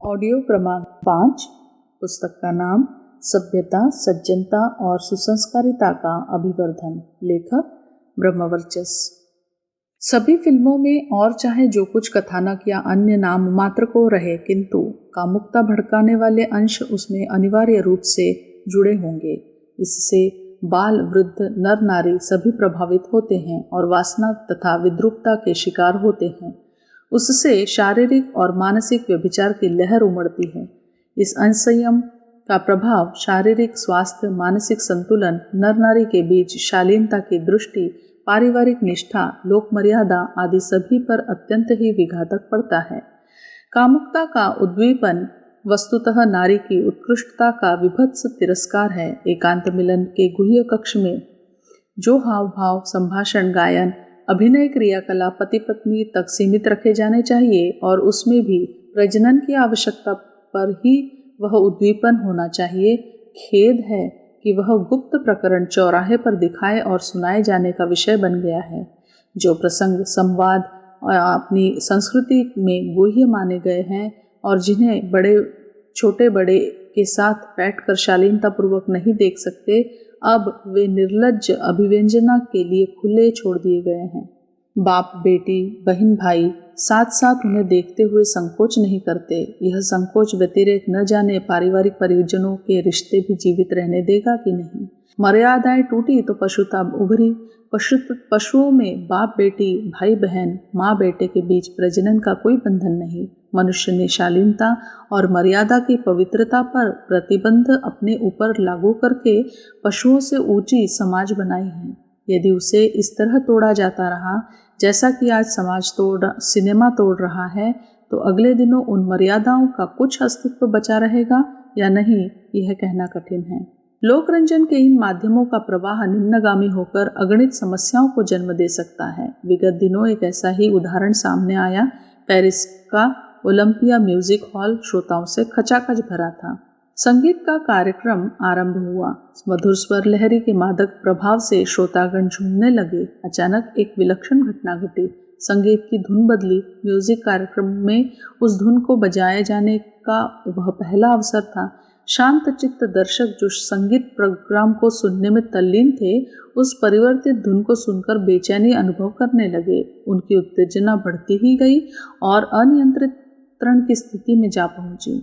Audio क्रमांक 5। पुस्तक का नाम सभ्यता, सज्जनता और सुसंस्कारिता का अभिवर्धन। लेखक ब्रह्मवर्चस्व। सभी फिल्मों में और चाहे जो कुछ कथानक या अन्य नाम मात्र को रहे, किंतु कामुकता भड़काने वाले अंश उसमें अनिवार्य रूप से जुड़े होंगे। इससे बाल, वृद्ध, नर नारी सभी प्रभावित होते हैं और वासना तथा विद्रूपता के शिकार होते हैं। उससे शारीरिक और मानसिक व्यभिचार की लहर उमड़ती है। इस असंयम का प्रभाव शारीरिक स्वास्थ्य, मानसिक संतुलन, नर नारी के बीच शालीनता की दृष्टि, पारिवारिक निष्ठा, लोक मर्यादा आदि सभी पर अत्यंत ही विघातक पड़ता है। कामुकता का उद्दीपन वस्तुतः नारी की उत्कृष्टता का विभत्स तिरस्कार है। एकांत मिलन के गुह्य कक्ष में जो हाव भाव, संभाषण, गायन, अभिनय क्रियाकलाप पति पत्नी तक सीमित रखे जाने चाहिए और उसमें भी प्रजनन की आवश्यकता पर ही वह उद्दीपन होना चाहिए, खेद है कि वह गुप्त प्रकरण चौराहे पर दिखाए और सुनाए जाने का विषय बन गया है। जो प्रसंग, संवाद अपनी संस्कृति में गुह्य माने गए हैं और जिन्हें बड़े छोटे बड़े के साथ बैठकर शालीनता पूर्वक नहीं देख सकते, अब वे निर्लज्ज अभिव्यंजना के लिए खुले छोड़ दिए गए हैं। बाप बेटी, बहन भाई साथ साथ उन्हें देखते हुए संकोच नहीं करते। यह संकोच व्यतिरेक न जाने पारिवारिक परिजनों के रिश्ते भी जीवित रहने देगा कि नहीं। मर्यादाएं टूटी तो पशुता उभरी। पशुओं में बाप बेटी, भाई बहन, माँ बेटे के बीच प्रजनन का कोई बंधन नहीं। मनुष्य ने शालीनता और मर्यादा की पवित्रता पर प्रतिबंध अपने ऊपर लागू करके पशुओं से ऊंची समाज बनाई है। यदि उसे इस तरह तोड़ा जाता रहा जैसा कि आज समाज सिनेमा तोड़ रहा है, तो अगले दिनों उन मर्यादाओं का कुछ अस्तित्व बचा रहेगा या नहीं, यह कहना कठिन है। लोकरंजन के इन माध्यमों का प्रवाह निम्नगामी होकर अगणित समस्याओं को जन्म दे सकता है। विगत दिनों एक ऐसा ही उदाहरण सामने आया। पेरिस का ओलंपिया म्यूजिक हॉल श्रोताओं से खचाखच भरा था। संगीत का कार्यक्रम आरंभ हुआ। मधुर स्वर लहरी के मादक प्रभाव से श्रोतागण झूमने लगे। अचानक एक विलक्षण घटना घटी। संगीत की धुन बदली। म्यूजिक कार्यक्रम में उस धुन को बजाए जाने का वह पहला अवसर था। शांत चित्त दर्शक जो संगीत प्रोग्राम को सुनने में तल्लीन थे, उस परिवर्तित धुन को सुनकर बेचैनी अनुभव करने लगे। उनकी उत्तेजना बढ़ती ही गई और अनियंत्रित तरण की स्थिति में जा पहुंची।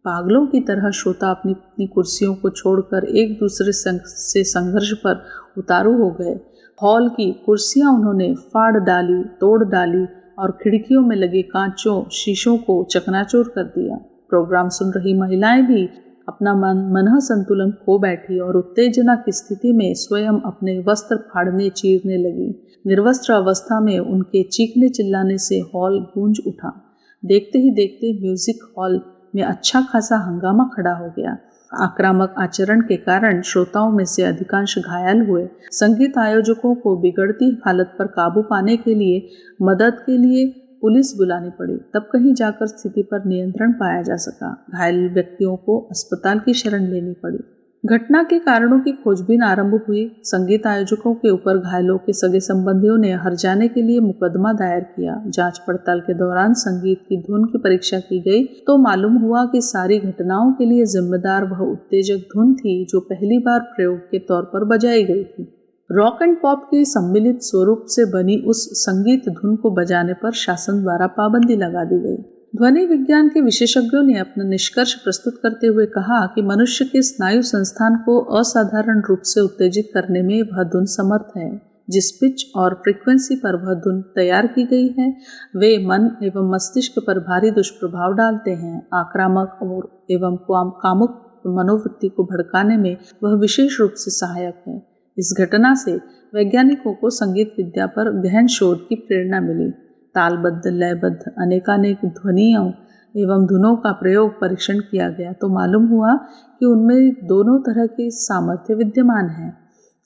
पागलों की तरह श्रोता अपनी अपनी कुर्सियों को छोड़कर एक दूसरे से संघर्ष पर उतारू हो गए। हॉल की कुर्सियां उन्होंने फाड़ डाली, तोड़ डाली और खिड़कियों में लगे कांचों, शीशों को चकनाचूर कर दिया। प्रोग्राम सुन रही महिलाएं भी अपना मन संतुलन खो बैठी और उत्तेजना की स्थिति में स्वयं अपने वस्त्र फाड़ने, चीरने लगी। निर्वस्त्र अवस्था में उनके चीखने चिल्लाने से हॉल गूंज उठा। देखते ही देखते म्यूजिक हॉल में अच्छा खासा हंगामा खड़ा हो गया। आक्रामक आचरण के कारण श्रोताओं में से अधिकांश घायल हुए। संगीत आयोजकों को बिगड़ती हालत पर काबू पाने के लिए मदद के लिए पुलिस बुलानी पड़ी। तब कहीं जाकर स्थिति पर नियंत्रण पाया जा सका। घायल व्यक्तियों को अस्पताल की शरण लेनी पड़ी। घटना के कारणों की खोजबीन आरंभ हुई। संगीत आयोजकों के ऊपर घायलों के सगे संबंधियों ने हर्जाने के लिए मुकदमा दायर किया। जांच पड़ताल के दौरान संगीत की धुन की परीक्षा की गई तो मालूम हुआ कि सारी घटनाओं के लिए जिम्मेदार वह उत्तेजक धुन थी जो पहली बार प्रयोग के तौर पर बजाई गई थी। रॉक एंड पॉप के सम्मिलित स्वरूप से बनी उस संगीत धुन को बजाने पर शासन द्वारा पाबंदी लगा दी गई। ध्वनि विज्ञान के विशेषज्ञों ने अपना निष्कर्ष प्रस्तुत करते हुए कहा कि मनुष्य के स्नायु संस्थान को असाधारण रूप से उत्तेजित करने में वह धुन समर्थ है। जिस पिच और फ्रीक्वेंसी पर वह धुन तैयार की गई है, वे मन एवं मस्तिष्क पर भारी दुष्प्रभाव डालते हैं। आक्रामक और एवं कामुक मनोवृत्ति को भड़काने में वह विशेष रूप से सहायक है। इस घटना से वैज्ञानिकों को संगीत विद्या पर गहन शोध की प्रेरणा मिली। तालबद्ध, लयबद्ध अनेकानेक ध्वनियों एवं धुनों का प्रयोग परीक्षण किया गया तो मालूम हुआ कि उनमें दोनों तरह के सामर्थ्य विद्यमान है।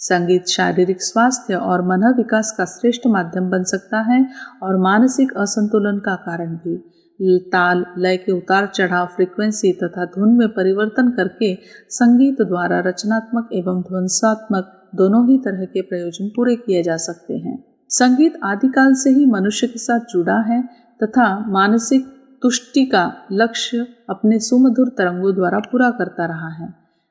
संगीत शारीरिक स्वास्थ्य और मन विकास का श्रेष्ठ माध्यम बन सकता है और मानसिक असंतुलन का कारण भी। ताल, लय के उतार चढ़ाव, फ्रीक्वेंसी तथा धुन में परिवर्तन करके संगीत द्वारा रचनात्मक एवं ध्वंसात्मक दोनों ही तरह के प्रयोजन पूरे किए जा सकते हैं। संगीत आदिकाल से ही मनुष्य के साथ जुड़ा है तथा मानसिक तुष्टि का लक्ष्य अपने सुमधुर तरंगों द्वारा पूरा करता रहा है।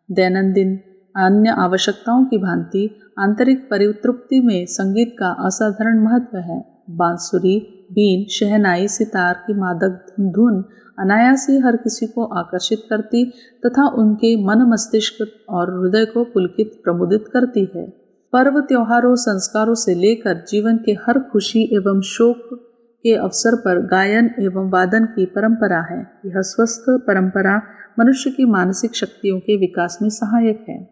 दैनंदिन अन्य आवश्यकताओं की भांति आंतरिक परितृप्ति में संगीत का असाधारण महत्व है। बांसुरी, बीन, शहनाई, सितार की मादक धुन अनायास ही हर किसी को आकर्षित करती तथा उनके मन, मस्तिष्क और हृदय को पुलकित प्रमुदित करती है। पर्व, त्योहारों, संस्कारों से लेकर जीवन के हर खुशी एवं शोक के अवसर पर गायन एवं वादन की परंपरा है। यह स्वस्थ परंपरा मनुष्य की मानसिक शक्तियों के विकास में सहायक है।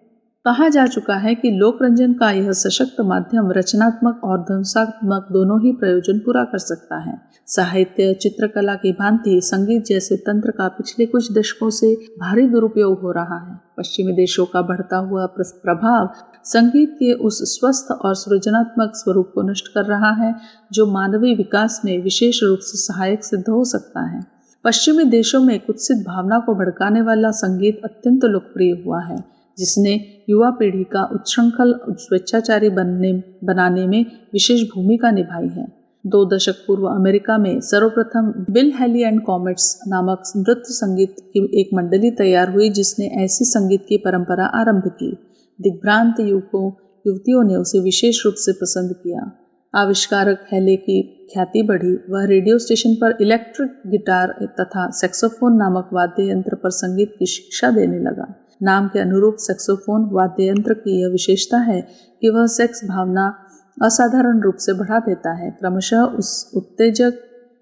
कहा जा चुका है कि लोकरंजन का यह सशक्त माध्यम रचनात्मक और ध्वंसात्मक दोनों ही प्रयोजन पूरा कर सकता है। साहित्य, चित्रकला की भांति संगीत जैसे तंत्र का पिछले कुछ दशकों से भारी दुरुपयोग हो रहा है। पश्चिमी देशों का बढ़ता हुआ प्रभाव संगीत के उस स्वस्थ और सृजनात्मक स्वरूप को नष्ट कर रहा है जो मानवीय विकास में विशेष रूप से सहायक सिद्ध हो सकता है। पश्चिमी देशों में कुत्सित भावना को भड़काने वाला संगीत अत्यंत लोकप्रिय हुआ है, जिसने युवा पीढ़ी का उच्छृंखल स्वेच्छाचारी बनाने में विशेष भूमिका निभाई है। 2 दशक पूर्व अमेरिका में सर्वप्रथम बिल हैली एंड कॉमेट्स नामक नृत्य संगीत की एक मंडली तैयार हुई जिसने ऐसी संगीत की परंपरा आरंभ की। दिग्भ्रांत युवतियों ने उसे विशेष रूप से पसंद किया। आविष्कारक हैले की ख्याति बढ़ी। वह रेडियो स्टेशन पर इलेक्ट्रिक गिटार तथा सैक्सोफोन नामक वाद्य यंत्र पर संगीत की शिक्षा देने लगा। नाम के अनुरूप सैक्सोफोन वाद्य यंत्र की यह विशेषता है कि वह सेक्स भावना असाधारण रूप से बढ़ा देता है। क्रमशः उस उत्तेजक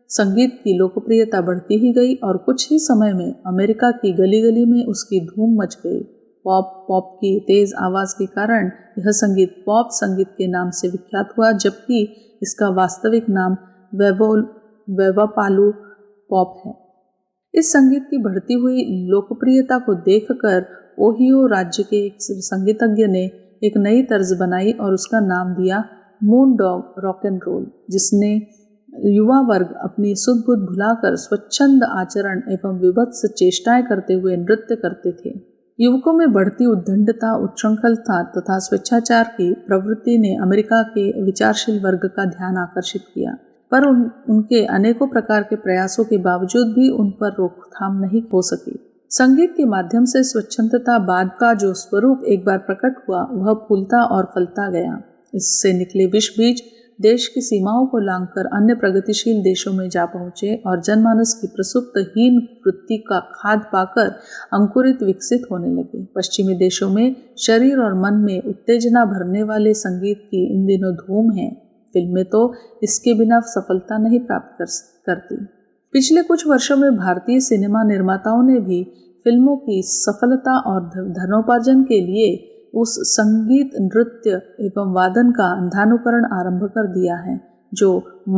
संगीत की लोकप्रियता बढ़ती ही गई और कुछ ही समय में अमेरिका की गली गली में उसकी धूम मच गई। पॉप की तेज आवाज के कारण यह संगीत पॉप संगीत के नाम से विख्यात हुआ, जबकि इसका वास्तविक नाम वेवापालू पॉप है। इस संगीत की बढ़ती हुई लोकप्रियता को देखकर ओहियो राज्य के एक संगीतज्ञ ने एक नई तर्ज बनाई और उसका नाम दिया moon dog rock and roll, जिसने युवा वर्ग अपनी सुध बुध भुलाकर स्वच्छंद आचरण एवं विभत्स चेष्टाएं करते हुए नृत्य करते थे। युवकों में बढ़ती उद्दंडता, उच्छृंखलता तथा स्वेच्छाचार की प्रवृत्ति ने अमेरिका के विचारशील वर्ग का ध्यान आकर्षित किया, पर उनके अनेकों प्रकार के प्रयासों के बावजूद भी उन पर रोकथाम नहीं हो सकी। संगीत के माध्यम से स्वच्छंदता बाद का जो स्वरूप एक बार प्रकट हुआ वह फूलता और फलता गया। इससे निकले विष बीज देश की सीमाओं को लांघकर अन्य प्रगतिशील देशों में जा पहुंचे और जनमानस की प्रसुप्त हीन वृत्ति का खाद पाकर अंकुरित विकसित होने लगे। पश्चिमी देशों में शरीर और मन में उत्तेजना भरने वाले संगीत की इन दिनों धूम है। फिल्में तो इसके बिना सफलता नहीं प्राप्त करती। पिछले कुछ वर्षों में भारतीय सिनेमा निर्माताओं ने भी फिल्मों की सफलता और धनोपार्जन के लिए उस संगीत, नृत्य एवं वादन का अंधानुकरण आरंभ कर दिया है जो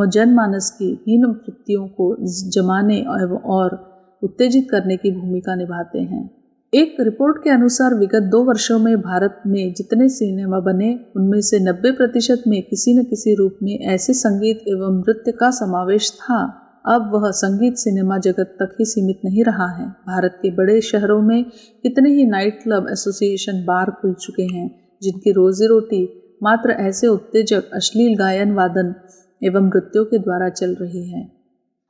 जनमानस की हीन वृत्तियों को जमाने और उत्तेजित करने की भूमिका निभाते हैं। एक रिपोर्ट के अनुसार विगत 2 वर्षों में भारत में जितने सिनेमा बने उनमें से 90% में किसी न किसी रूप में ऐसे संगीत एवं नृत्य का समावेश था। अब वह संगीत सिनेमा जगत तक ही सीमित नहीं रहा है। भारत के बड़े शहरों में कितने ही नाइट क्लब, एसोसिएशन, बार खुल चुके हैं जिनकी रोजी रोटी मात्र ऐसे उत्तेजक अश्लील गायन, वादन एवं नृत्यों के द्वारा चल रही है।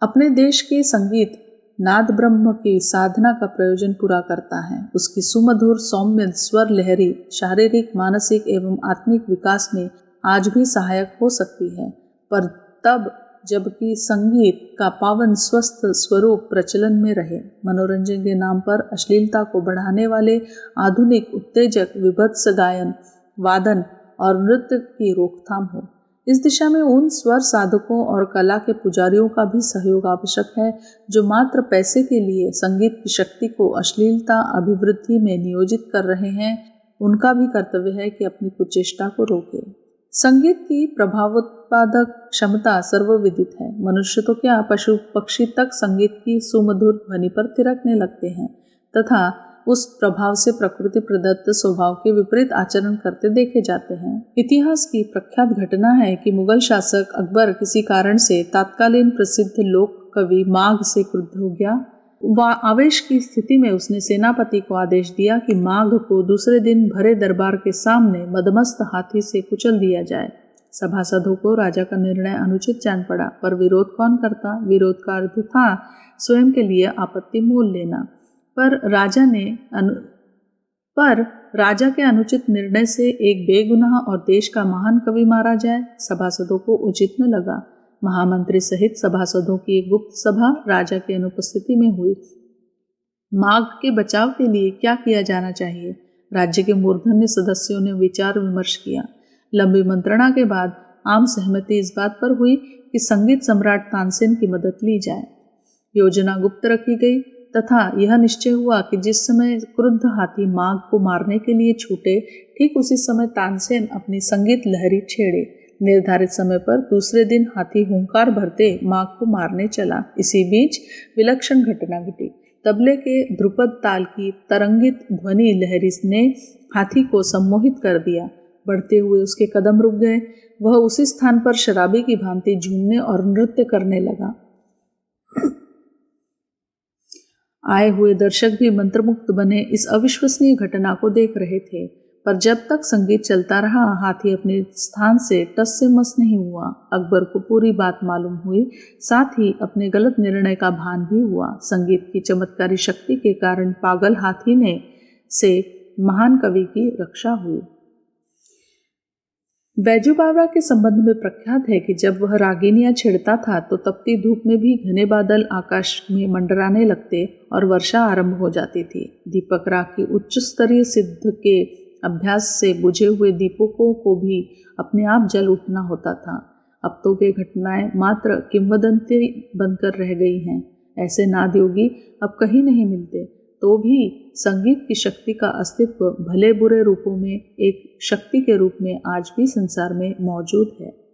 अपने देश के संगीत नाद ब्रह्म की साधना का प्रयोजन पूरा करता है। उसकी सुमधुर सौम्य स्वर लहरी शारीरिक, मानसिक एवं आत्मिक विकास में आज भी सहायक हो सकती है, पर तब जबकि संगीत का पावन स्वस्थ स्वरूप प्रचलन में रहे। मनोरंजन के नाम पर अश्लीलता को बढ़ाने वाले आधुनिक उत्तेजक, विभत्स गायन, वादन और नृत्य की रोकथाम हो। इस दिशा में उन स्वर साधकों और कला के पुजारियों का भी सहयोग आवश्यक है जो मात्र पैसे के लिए संगीत की शक्ति को अश्लीलता अभिवृद्धि में नियोजित कर रहे हैं। उनका भी कर्तव्य है कि अपनी कुचेष्टा को रोके। संगीत की प्रभावोत्पादक क्षमता सर्वविदित है। मनुष्य तो क्या, पशु पक्षी तक संगीत की सुमधुर ध्वनि पर थिरकने लगते हैं तथा उस प्रभाव से प्रकृति प्रदत्त स्वभाव के विपरीत आचरण करते देखे जाते हैं। इतिहास की प्रख्यात घटना है कि मुगल शासक अकबर किसी कारण से तत्कालीन प्रसिद्ध लोक कवि माघ से क्रुद्ध हो गया। आवेश की स्थिति में उसने सेनापति को आदेश दिया कि माघ को दूसरे दिन भरे दरबार के सामने मदमस्त हाथी से कुचल दिया जाए। सभासदों को राजा का निर्णय अनुचित जान पड़ा, पर विरोध कौन करता? विरोध का अर्थ था स्वयं के लिए आपत्ति मोल लेना। पर राजा के अनुचित निर्णय से एक बेगुनाह और देश का महान कवि मारा जाए, सभासदों को उचित न लगा। महामंत्री सहित सभासदों की एक गुप्त सभा राजा की अनुपस्थिति में हुई। माघ के बचाव के लिए क्या किया जाना चाहिए? राज्य के मूर्धन्य सदस्यों ने विचार विमर्श किया। लंबी मंत्रणा के बाद आम सहमति इस बात पर हुई कि संगीत सम्राट तानसेन की मदद ली जाए। योजना गुप्त रखी गई तथा यह निश्चय हुआ कि जिस समय क्रुद्ध हाथी माघ को मारने के लिए छूटे, ठीक उसी समय तानसेन अपनी संगीत लहरी छेड़े। निर्धारित समय पर दूसरे दिन हाथी हुंकार भरते माघ को मारने चला। इसी बीच विलक्षण घटना घटी। तबले के ध्रुपद ताल की तरंगित ध्वनि लहरी ने हाथी को सम्मोहित कर दिया। बढ़ते हुए उसके कदम रुक गए। वह उसी स्थान पर शराबी की भांति झूमने और नृत्य करने लगा। आए हुए दर्शक भी मंत्रमुग्ध बने इस अविश्वसनीय घटना को देख रहे थे। पर जब तक संगीत चलता रहा, हाथी अपने स्थान से टस से मस नहीं हुआ। अकबर को पूरी बात मालूम हुई, साथ ही अपने गलत निर्णय का भान भी हुआ। संगीत की चमत्कारी शक्ति के कारण पागल हाथी से महान कवि की रक्षा हुई। बैजू बावरा के संबंध में प्रख्यात है कि जब वह रागिनियां छेड़ता था तो तपती धूप में भी घने बादल आकाश में मंडराने लगते और वर्षा आरंभ हो जाती थी। दीपक राग की उच्च स्तरीय सिद्ध के अभ्यास से बुझे हुए दीपकों को भी अपने आप जल उठना होता था। अब तो वे घटनाएं मात्र किंवदंती बनकर रह गई हैं। ऐसे नादयोगी अब कहीं नहीं मिलते। तो भी संगीत की शक्ति का अस्तित्व भले बुरे रूपों में एक शक्ति के रूप में आज भी संसार में मौजूद है।